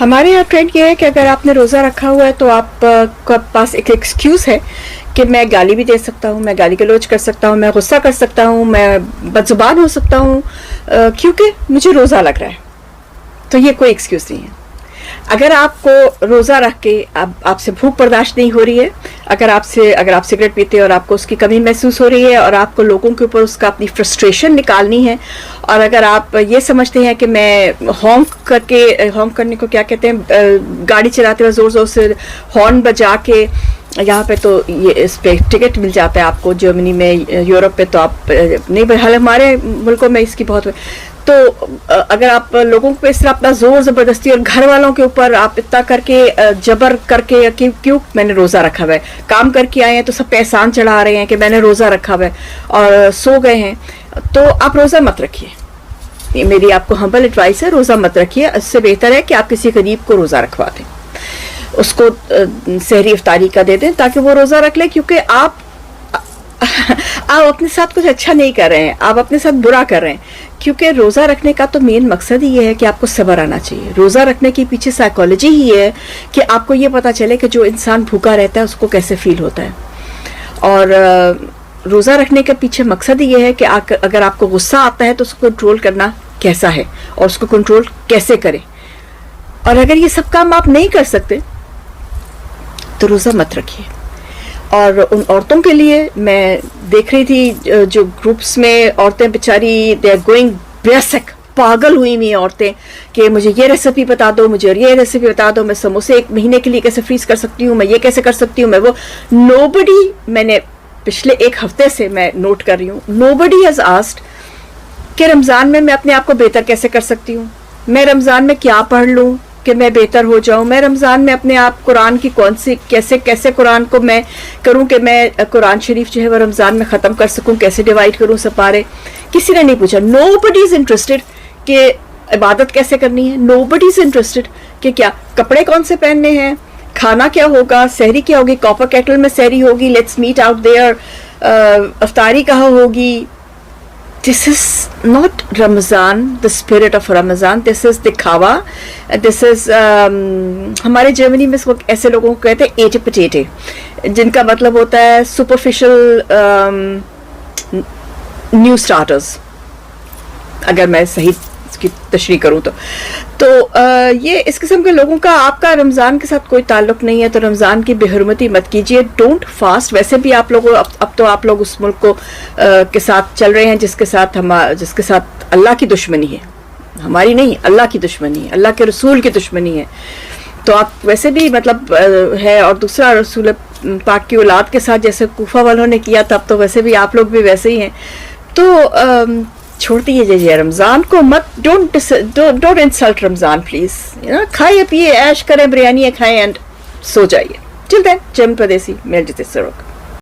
ہمارے یہاں ٹرینڈ یہ ہے کہ اگر آپ نے روزہ رکھا ہوا ہے تو آپ کے پاس ایک ایکسکیوز ہے کہ میں گالی بھی دے سکتا ہوں، میں گالی گلوچ کر سکتا ہوں، میں غصہ کر سکتا ہوں، میں بدزبان ہو سکتا ہوں کیونکہ مجھے روزہ لگ رہا ہے. تو یہ کوئی ایکسکیوز نہیں ہے. اگر آپ کو روزہ رکھ کے آپ سے بھوک برداشت نہیں ہو رہی ہے، اگر آپ سگریٹ پیتے ہیں اور آپ کو اس کی کمی محسوس ہو رہی ہے اور آپ کو لوگوں کے اوپر اس کا اپنی فرسٹریشن نکالنی ہے، اور اگر آپ یہ سمجھتے ہیں کہ میں ہانک کرنے کو کیا کہتے ہیں، گاڑی چلاتے ہوئے زور زور سے ہارن بجا کے، یہاں پہ تو یہ اس پہ ٹکٹ مل جاتا ہے آپ کو، جرمنی میں، یورپ پہ تو آپ نہیں، بہرحال ہمارے ملکوں میں اس کی بہت، تو اگر آپ لوگوں پہ اس طرح اپنا زور زبردستی اور گھر والوں کے اوپر آپ اتنا کر کے جبر کر کے کیوں میں نے روزہ رکھا ہوا ہے، کام کر کے آئے ہیں تو سب پہ احسان چڑھا رہے ہیں کہ میں نے روزہ رکھا ہوا ہے اور سو گئے ہیں، تو آپ روزہ مت رکھیے. یہ میری آپ کو ہمبل ایڈوائس ہے، روزہ مت رکھیے. اس سے بہتر ہے کہ آپ کسی غریب کو روزہ رکھوا دیں، اس کو سحری افطاری کا دے دیں تاکہ وہ روزہ رکھ لے، کیونکہ آپ اپنے ساتھ کچھ اچھا نہیں کر رہے ہیں، آپ اپنے ساتھ برا کر رہے ہیں. کیونکہ روزہ رکھنے کا تو مین مقصد ہی یہ ہے کہ آپ کو صبر آنا چاہیے. روزہ رکھنے کے پیچھے سائیکالوجی ہی ہے کہ آپ کو یہ پتا چلے کہ جو انسان بھوکا رہتا ہے اس کو کیسے فیل ہوتا ہے. اور روزہ رکھنے کے پیچھے مقصد یہ ہے کہ اگر آپ کو غصہ آتا ہے تو اس کو کنٹرول کرنا کیسا ہے اور اس کو کنٹرول کیسے کریں. اور اگر یہ سب کام آپ نہیں کر سکتے تو روزہ مت رکھیے. اور ان عورتوں کے لیے میں دیکھ رہی تھی جو گروپس میں عورتیں بیچاری دے آر گوئنگ بیسک، پاگل ہوئی ہوئی عورتیں کہ مجھے یہ ریسیپی بتا دو، مجھے یہ ریسیپی بتا دو، میں سموسے 1 مہینے کے لیے کیسے فریز کر سکتی ہوں، میں یہ کیسے کر سکتی ہوں، میں وہ. نوبڈی، میں نے پچھلے 1 ہفتے سے میں نوٹ کر رہی ہوں، نوبڈی ہیز آسکڈ کہ رمضان میں اپنے آپ کو بہتر کیسے کر سکتی ہوں، میں رمضان میں کیا پڑھ لوں کہ میں بہتر ہو جاؤں، میں رمضان میں اپنے آپ قرآن کی کیسے قرآن کو میں کروں کہ میں قرآن شریف جو ہے وہ رمضان میں ختم کر سکوں، کیسے ڈیوائڈ کروں سپارے. کسی نے نہیں پوچھا. نو بڈی از انٹرسٹڈ کہ عبادت کیسے کرنی ہے. نو بڈی از انٹرسٹڈ کہ کیا کپڑے کون سے پہننے ہیں، کھانا کیا ہوگا، سحری کیا ہوگی، کاپر کیٹل میں سحری ہوگی، لیٹس میٹ آؤٹ دیئر، افطاری کہاں ہوگی. This is not Ramadan, the spirit of Ramadan. This is دکھاوا. This is ہمارے جرمنی میں اس وقت ایسے لوگوں کو کہتے ہیں ایٹے پٹیٹے، جن کا مطلب ہوتا ہے سپرفیشل نیو سٹارٹرز، اگر میں صحیح اس کی تشریح کروں تو یہ اس قسم کے لوگوں کا آپ کا رمضان کے ساتھ کوئی تعلق نہیں ہے، تو رمضان کی بے حرمتی مت کیجیے. Don't fast. ویسے بھی آپ لوگوں اب تو آپ لوگ اس ملک کو کے ساتھ چل رہے ہیں جس کے ساتھ اللہ کی دشمنی ہے، ہماری نہیں، اللہ کی دشمنی ہے، اللہ کے رسول کی دشمنی ہے. تو آپ ویسے بھی مطلب ہے. اور دوسرا، رسول پاک کی اولاد کے ساتھ جیسے کوفہ والوں نے کیا تب تو ویسے بھی آپ لوگ بھی ویسے ہی ہیں. تو چھوڑ دیجیے رمضان کو مت. Don't insult Ramzan please. کھائے پیے، عیش کریں، بریانی کھائیں اینڈ سو جائیے. چلتے ہیں جم پردیسی میل جتے سروک.